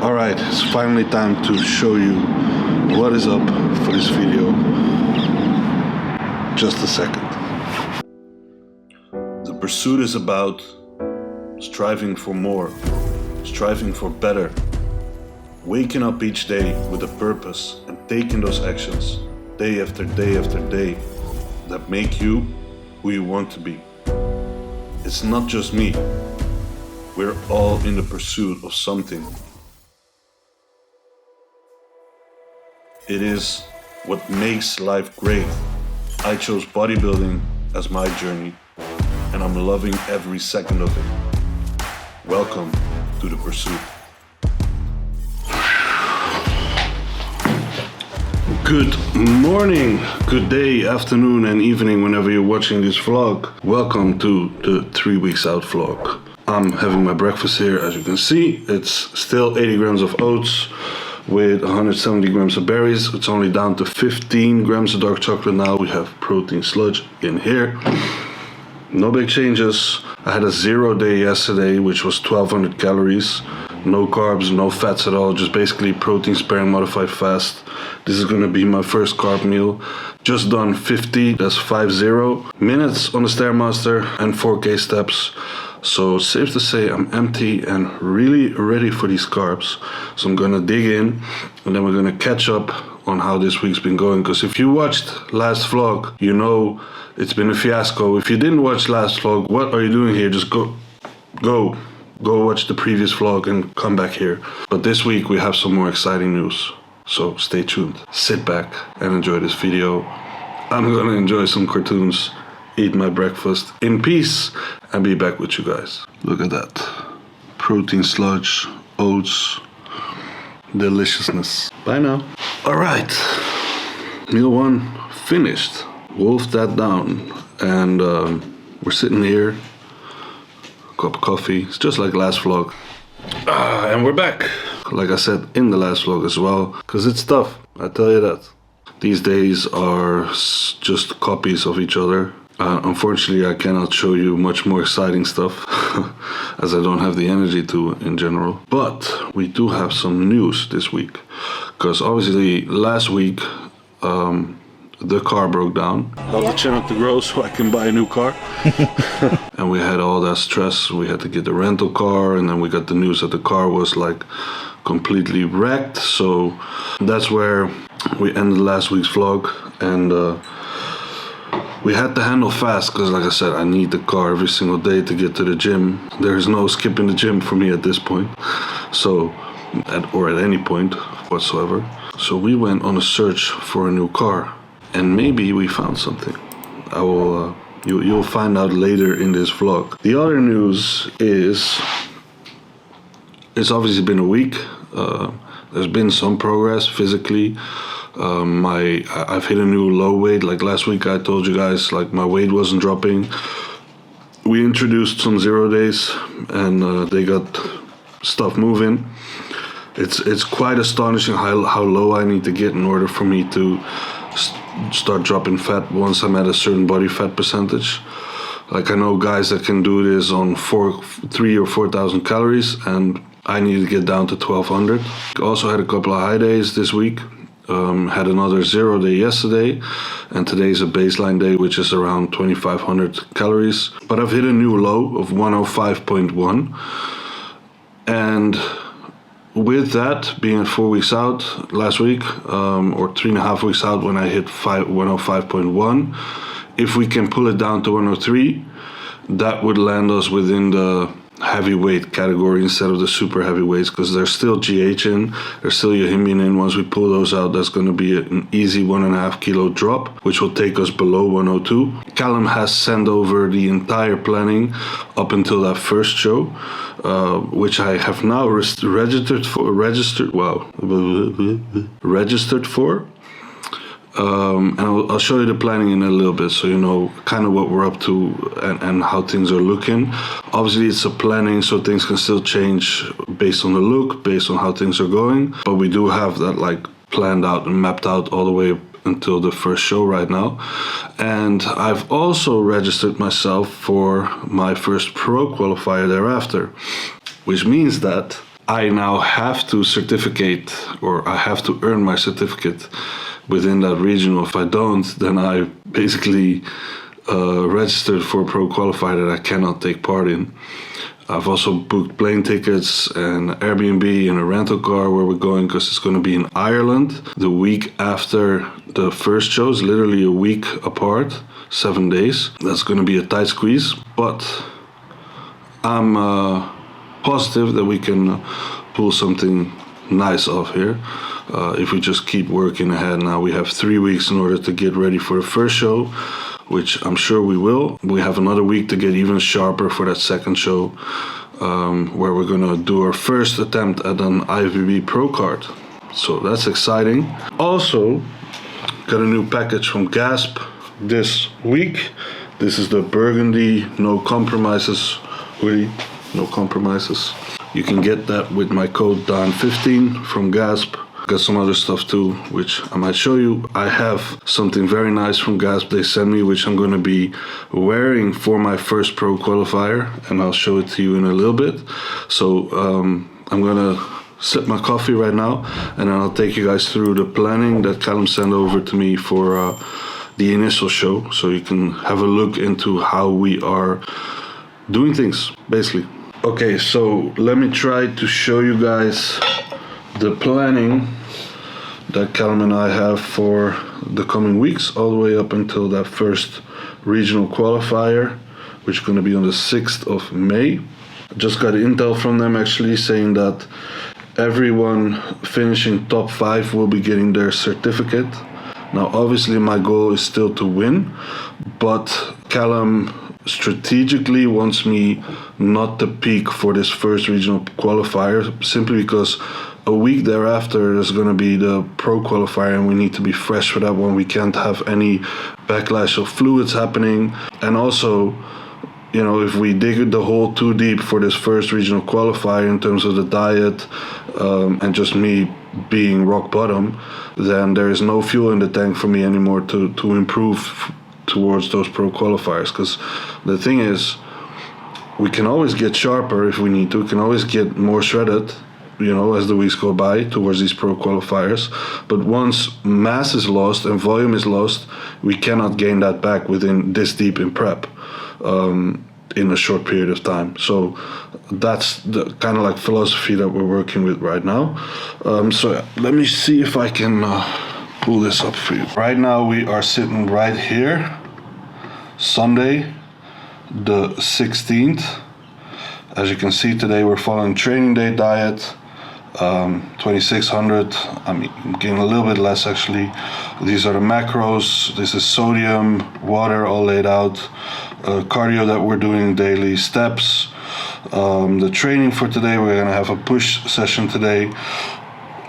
Alright, it's finally time to show you what is up for this video. Just a second. The pursuit is about striving for more, striving for better, waking up each day with a purpose and taking those actions day after day after day that make you who you want to be. It's not just me. We're all in the pursuit of something. It is what makes life great. I chose bodybuilding as my journey, and I'm loving every second of it. Welcome to the pursuit. Good morning, good day, afternoon and evening whenever you're watching this vlog. Welcome to the 3 weeks out vlog. I'm having my breakfast here, as you can see. It's still 80 grams of oats with 170 grams of berries. It's only down to 15 grams of dark chocolate now. We have protein sludge in here. No big changes. I had a 0 day yesterday, which was 1200 calories. No carbs, no fats at all, just basically protein sparing modified fast. This is gonna be my first carb meal. Just done 50, that's 50 minutes on the Stairmaster and 4K steps. So safe to say I'm empty and really ready for these carbs. So I'm gonna dig in and then we're gonna catch up on how this week's been going. Because if you watched last vlog, you know it's been a fiasco. If you didn't watch last vlog, what are you doing here? Just go watch the previous vlog and come back here. But this week we have some more exciting news. So stay tuned, sit back and enjoy this video. I'm gonna enjoy some cartoons, eat my breakfast in peace and be back with you guys. Look at that. Protein sludge, oats, deliciousness. Bye now. All right, meal one finished. Wolfed that down and we're sitting here, cup of coffee. It's just like last vlog. And we're back. Like I said in the last vlog as well, because it's tough, I tell you that. These days are just copies of each other. Unfortunately, I cannot show you much more exciting stuff as I don't have the energy to in general. But we do have some news this week, because obviously last week the car broke down. Help the channel to grow so I can buy a new car. And we had all that stress. We had to get the rental car, and then we got the news that the car was like completely wrecked. So that's where we ended last week's vlog. And we had to handle fast because, like I said, I need the car every single day to get to the gym. There's no skipping the gym for me at this point. So, or at any point whatsoever. So we went on a search for a new car. And maybe we found something. I will. You'll find out later in this vlog. The other news is, it's obviously been a week. There's been some progress physically. I've hit a new low weight. Like last week, I told you guys, like my weight wasn't dropping. We introduced some 0 days, and they got stuff moving. It's quite astonishing how low I need to get in order for me to start dropping fat once I'm at a certain body fat percentage. Like I know guys that can do this on 3,000 or 4,000 calories, and I need to get down to 1,200. Also had a couple of high days this week. Had another 0 day yesterday, and today's a baseline day, which is around 2,500 calories. But I've hit a new low of 105.1, and with that being 4 weeks out last week, or 3.5 weeks out when I hit 105.1, if we can pull it down to 103, that would land us within the heavyweight category instead of the super heavyweights, because there's still GH in, there's still Yohimbean in. Once we pull those out, that's going to be an easy 1.5 kilo drop, which will take us below 102. Callum has sent over the entire planning up until that first show, which I have now registered for. And I'll show you the planning in a little bit, so you know kind of what we're up to and how things are looking. Obviously it's a planning, so things can still change based on the look, based on how things are going, but we do have that like planned out and mapped out all the way until the first show right now. And I've also registered myself for my first pro qualifier thereafter, which means that I now have to certificate, or I have to earn my certificate within that regional. If I don't, then I basically registered for a pro qualifier that I cannot take part in. I've also booked plane tickets and Airbnb and a rental car where we're going, because it's going to be in Ireland the week after the first shows, literally a week apart, 7 days. That's going to be a tight squeeze, but I'm positive that we can pull something nice off here if we just keep working ahead. Now we have 3 weeks in order to get ready for the first show, which I'm sure we will. We have another week to get even sharper for that second show, where we're gonna do our first attempt at an IFBB Pro card. So that's exciting. Also, got a new package from Gasp this week. This is the Burgundy No Compromises hoodie. No compromises. You can get that with my code DAN15 from Gasp. Got some other stuff too, which I might show you. I have something very nice from Gasp they sent me, which I'm going to be wearing for my first pro qualifier, and I'll show it to you in a little bit. So I'm going to sip my coffee right now, and then I'll take you guys through the planning that Callum sent over to me for the initial show, so you can have a look into how we are doing things, basically. Okay, so let me try to show you guys the planning that Callum and I have for the coming weeks, all the way up until that first regional qualifier, which is going to be on the 6th of May. I just got intel from them actually saying that everyone finishing top 5 will be getting their certificate. Now obviously my goal is still to win, but Callum strategically wants me not to peak for this first regional qualifier, simply because a week thereafter there's going to be the pro qualifier, and we need to be fresh for that one. We can't have any backlash of fluids happening. And also, you know, if we dig the hole too deep for this first regional qualifier in terms of the diet and just me being rock bottom, then there is no fuel in the tank for me anymore to improve towards those pro qualifiers. Because the thing is, we can always get sharper if we need to. We can always get more shredded, you know, as the weeks go by towards these pro qualifiers. But once mass is lost and volume is lost, we cannot gain that back within this deep in prep in a short period of time. So that's the kind of like philosophy that we're working with right now. So let me see if I can pull this up for you. Right now we are sitting right here, Sunday the 16th. As you can see, today we're following training day diet, 2600. I'm getting a little bit less actually. These are the macros. This is sodium, water all laid out, cardio that we're doing daily, steps. The training for today, we're gonna have a push session today.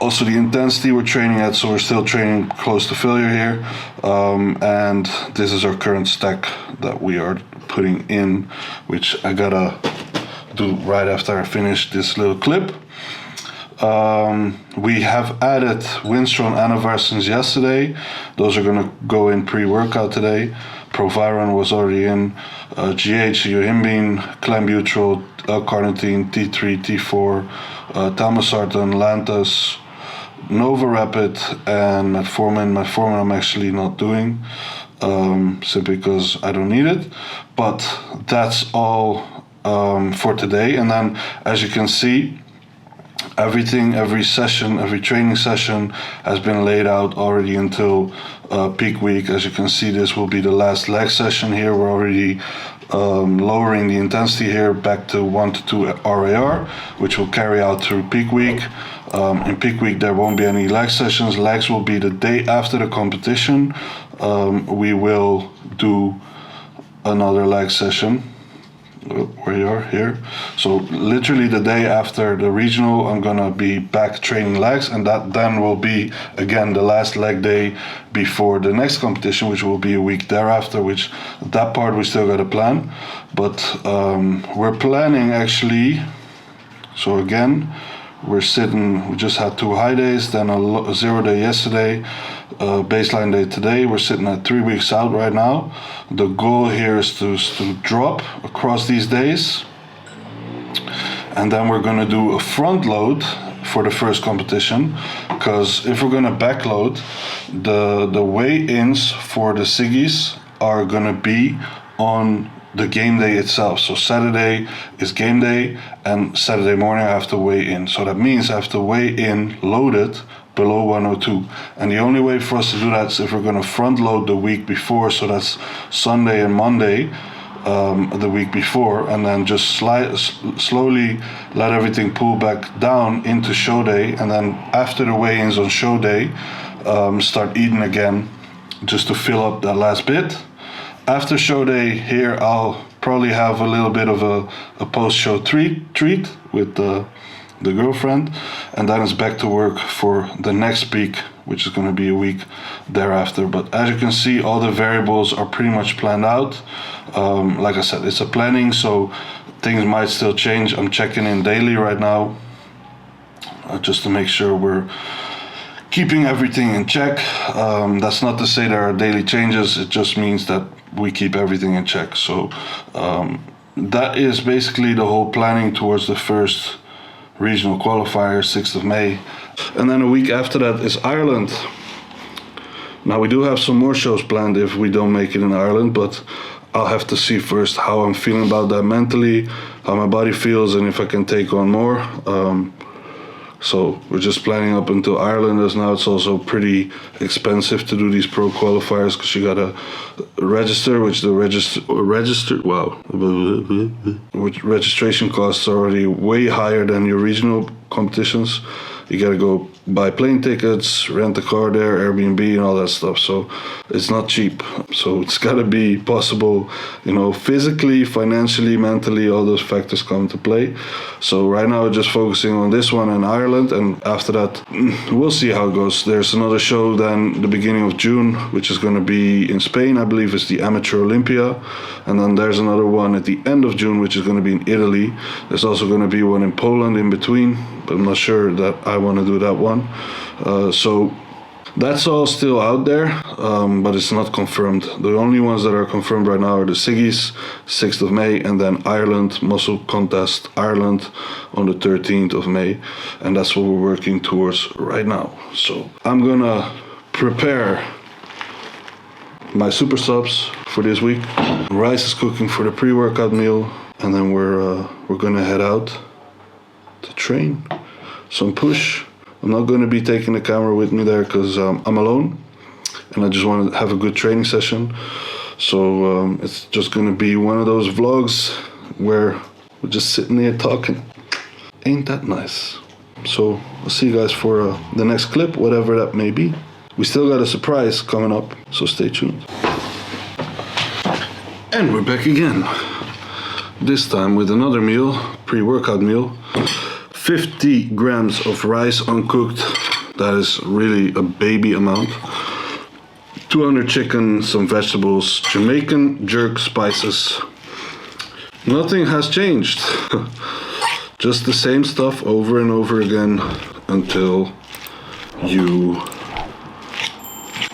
Also the intensity we're training at, so we're still training close to failure here. And this is our current stack that we are putting in, which I gotta do right after I finish this little clip. We have added Winstron Anavar since yesterday. Those are gonna go in pre-workout today. Proviron was already in. GH, Yohimbine, Clenbuterol, L-carnitine, T3, T4, Talmosartan, Lantus, Nova Rapid, and Metformin. Metformin I'm actually not doing, simply because I don't need it. But that's all for today. And then, as you can see, everything, every session, every training session has been laid out already until peak week. As you can see, this will be the last leg session here. We're already lowering the intensity here back to 1 to 2 RAR, which will carry out through peak week. In peak week, there won't be any leg sessions. Legs will be the day after the competition. We will do another leg session. Where you are here. So literally the day after the regional, I'm gonna be back training legs, and that then will be again the last leg day before the next competition, which will be a week thereafter, which that part we still gotta plan. But we're planning actually, so again, we just had 2 high days, then a 0 day yesterday, baseline day today. We're sitting at 3 weeks out right now. The goal here is to drop across these days, and then we're gonna do a front load for the first competition, because if we're gonna backload, the weigh-ins for the Siggies are gonna be on the game day itself. So Saturday is game day, and Saturday morning I have to weigh in. So that means I have to weigh in loaded below 102. And the only way for us to do that is if we're gonna front load the week before, so that's Sunday and Monday, the week before, and then just slowly let everything pull back down into show day, and then after the weigh-ins on show day, start eating again just to fill up that last bit. After show day here, I'll probably have a little bit of a post-show treat with the girlfriend, and then it's back to work for the next peak, which is going to be a week thereafter. But as you can see, all the variables are pretty much planned out. Like I said, it's a planning, so things might still change. I'm checking in daily right now, just to make sure we're keeping everything in check. That's not to say there are daily changes, it just means that we keep everything in check. So that is basically the whole planning towards the first regional qualifier, 6th of May. And then a week after that is Ireland. Now we do have some more shows planned if we don't make it in Ireland, but I'll have to see first how I'm feeling about that mentally, how my body feels, and if I can take on more. So we're just planning up until Ireland, as now it's also pretty expensive to do these pro qualifiers, because you gotta register, which registration costs are already way higher than your regional competitions. You gotta go buy plane tickets, rent a car there, Airbnb and all that stuff. So it's not cheap. So it's gotta be possible, you know, physically, financially, mentally, all those factors come into play. So right now we're just focusing on this one in Ireland, and after that, we'll see how it goes. There's another show then the beginning of June, which is gonna be in Spain, I believe it's the Amateur Olympia. And then there's another one at the end of June, which is gonna be in Italy. There's also gonna be one in Poland in between, but I'm not sure that I wanna do that one. So that's all still out there, but it's not confirmed. The only ones that are confirmed right now are the Siggies, 6th of May, and then Ireland, Muscle Contest Ireland on the 13th of May. And that's what we're working towards right now. So I'm gonna prepare my super subs for this week. Rice is cooking for the pre-workout meal, and then we're gonna head out to train some push. I'm not going to be taking the camera with me there because I'm alone, and I just want to have a good training session. So it's just going to be one of those vlogs where we're just sitting there talking. Ain't that nice? So I'll see you guys for the next clip, whatever that may be. We still got a surprise coming up, so stay tuned. And we're back again. This time with another meal, pre-workout meal. 50 grams of rice uncooked. That is really a baby amount. 200 chicken, some vegetables, Jamaican jerk spices. Nothing has changed. Just the same stuff over and over again until you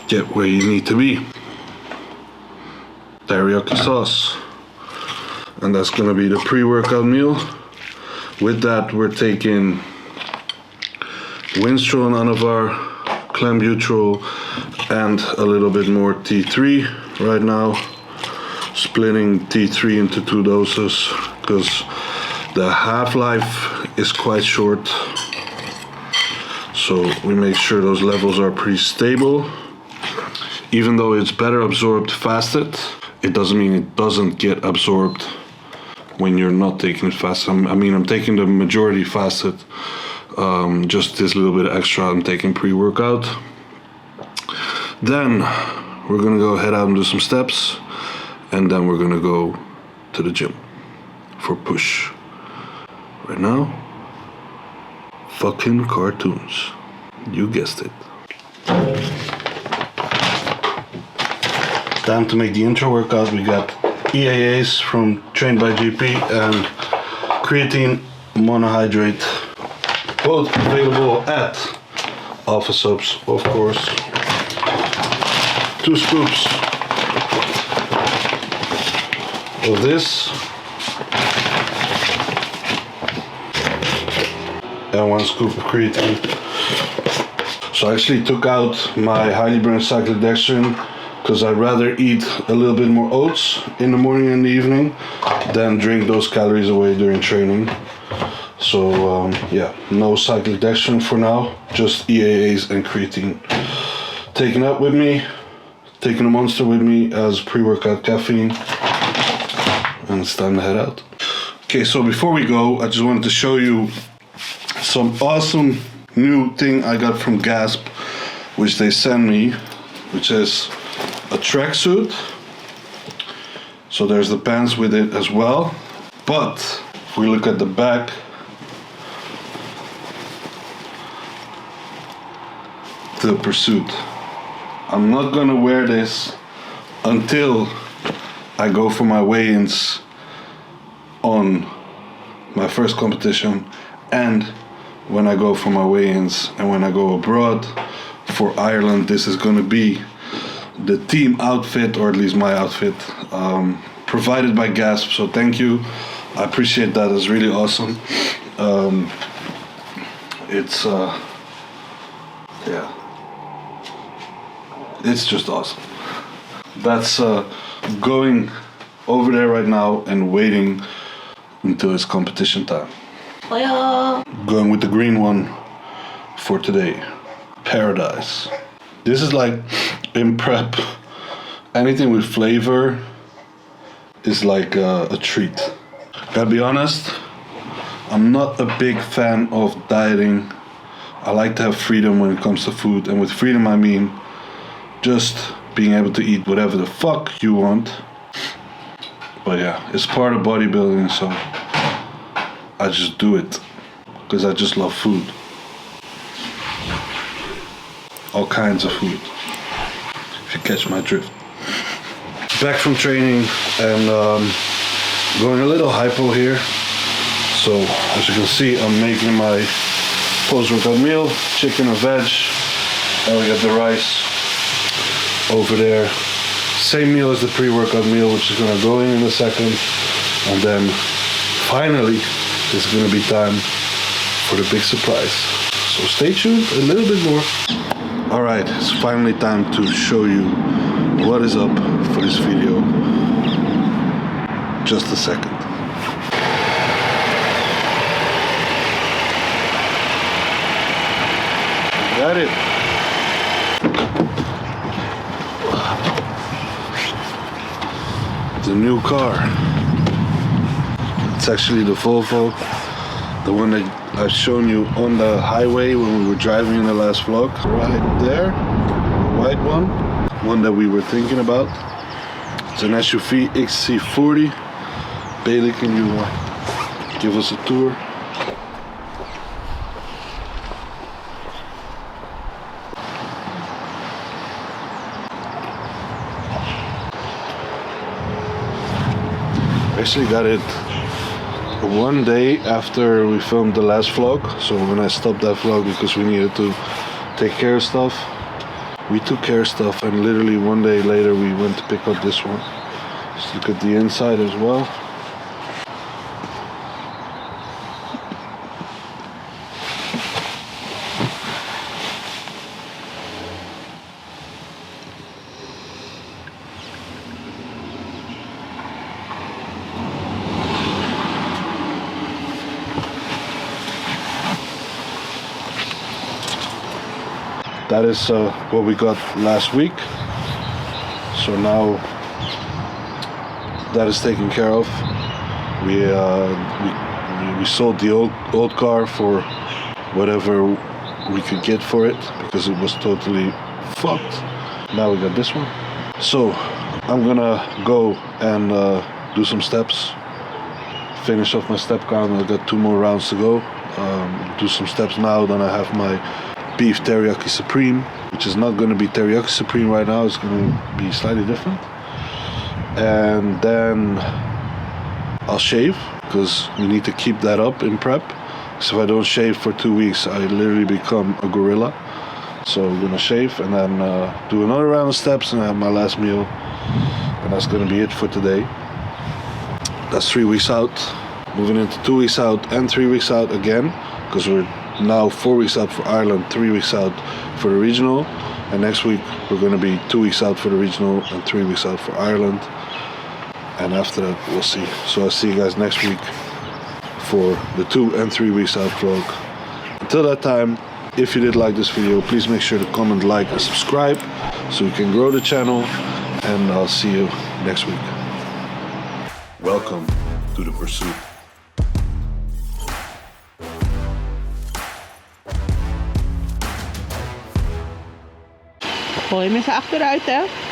get where you need to be. Teriyaki sauce. And that's gonna be the pre-workout meal. With that, we're taking Winstrol and Anavar, Clenbuterol, and a little bit more T3 right now. Splitting T3 into 2 doses because the half-life is quite short. So we make sure those levels are pretty stable. Even though it's better absorbed fasted, it doesn't mean it doesn't get absorbed when you're not taking it fast. I'm taking the majority fasted, just this little bit extra I'm taking pre-workout. Then we're gonna go head out and do some steps, and then we're gonna go to the gym for push. Right now, fucking cartoons. You guessed it. Time to make the intro workout. We got EAAs from Trained by GP and creatine monohydrate, both available at Alpha Subs, of course. 2 scoops of this, and 1 scoop of creatine. So I actually took out my highly burned cyclodextrin because I'd rather eat a little bit more oats in the morning and the evening than drink those calories away during training. So yeah, no cyclodextrin for now, just EAAs and creatine. Taking up with me, taking a Monster with me as pre-workout caffeine, and it's time to head out. Okay, so before we go, I just wanted to show you some awesome new thing I got from Gasp, which they sent me, which is a tracksuit. So there's the pants with it as well. But if we look at the back, the Pursuit. I'm not gonna wear this until I go for my weigh-ins on my first competition, and when I go for my weigh-ins and when I go abroad for Ireland. This is gonna be the team outfit, or at least my outfit, provided by Gasp, so thank you. I appreciate that. It's really awesome. It's just awesome. That's going over there right now and waiting until it's competition time. Going with the green one for today. Paradise. This is like in prep. Anything with flavor is like a treat. Gotta be honest, I'm not a big fan of dieting. I like to have freedom when it comes to food, and with freedom I mean just being able to eat whatever the fuck you want. But yeah, it's part of bodybuilding, so I just do it because I just love food. All kinds of food, if you catch my drift. Back from training and going a little hypo here. So as you can see, I'm making my post-workout meal, chicken or veg, and we got the rice over there. Same meal as the pre-workout meal, which is gonna go in a second. And then finally, it's gonna be time for the big surprise. So stay tuned a little bit more. All right, it's finally time to show you what is up for this video. Just a second. Got it. The new car. It's actually the Volvo, the one that I've shown you on the highway when we were driving in the last vlog. Right there, the white one that we were thinking about. It's an SUV XC40. Bailey, can you give us a tour? Actually got it one day after we filmed the last vlog. So when I stopped that vlog because we needed to take care of stuff, we took care of stuff, and literally one day later we went to pick up this one. Let's look at the inside as well. That is what we got last week. So now that is taken care of. We sold the old car for whatever we could get for it because it was totally fucked. Now we got this one. So I'm gonna go and do some steps. Finish off my step count. I've got 2 more rounds to go. Do some steps now. Then I have my beef teriyaki supreme, which is not going to be teriyaki supreme right now. It's going to be slightly different. And then I'll shave because we need to keep that up in prep. So if I don't shave for 2 weeks, I literally become a gorilla. So I'm going to shave and then do another round of steps and have my last meal. And that's going to be it for today. That's 3 weeks out. Moving into 2 weeks out and 3 weeks out again, because we're now 4 weeks out for Ireland, 3 weeks out for the regional, and next week we're going to be 2 weeks out for the regional and 3 weeks out for Ireland, and after that we'll see. So I'll see you guys next week for the 2 and 3 weeks out vlog. Until that time, if you did like this video, please make sure to comment, like and subscribe so we can grow the channel, and I'll see you next week. Welcome to the pursuit. Gooi hem even achteruit, hè.